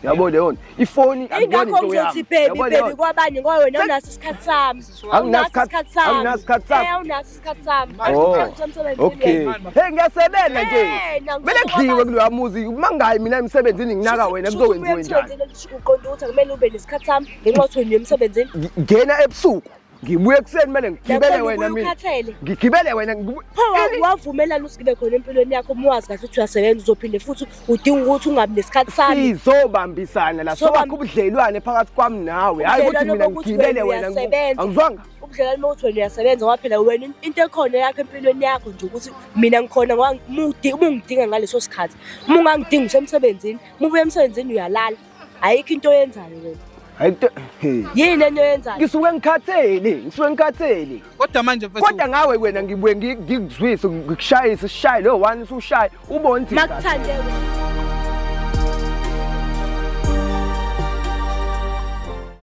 Yabo leyo ifoni akuyona into yami. Baby kwabanye ngoba wena unaso isikhathi sami. Anginaso isikhathi sami. Unaso isikhathi sami. Okay. Hey ngiyasebenza nje. Bele kudliwe kuloya muzi mangayi mina emsebenzini nginaka wena kuzokwenziwa njani? Uqonda ukuthi kumele ube nesikhathi sami ngenxa yokuthi wena emsebenzini. Ngena ebusuku. Ngibuye kuseni kumele ngigibele wena mina. Ngigibele wena. Wavumelana ukuthi ngibe khona empilweni yakho umwazi kahle ukuthi uyasebenza uzophinde futhi udinga ukuthi ungabi nesikhathi sami. Sizobambisana la sokwakho ubudlelwane phakathi kwami nawe. Hayi ukuthi mina ngigibele wena. Angizwanga. Ubudlelwane bokuthi wena uyasebenza ngoba phela wena into ekhona yakho empilweni yakho nje ukuthi mina ngikhona ungidinga ngaleso sikhathi. Uma ungangidingi usemsebenzini, uma ubuye emsebenzini uyalala. Ayikho into oyenzayo wena. Ayito yini enye oyenzayo? Ngisuke ngikhathele. Kodwa manje mfethu. Kodwa ngawe wena ngibuye ngikuzwise ngikushayise sishaye lo one usushaye ubone ukuthi Makuthande wena.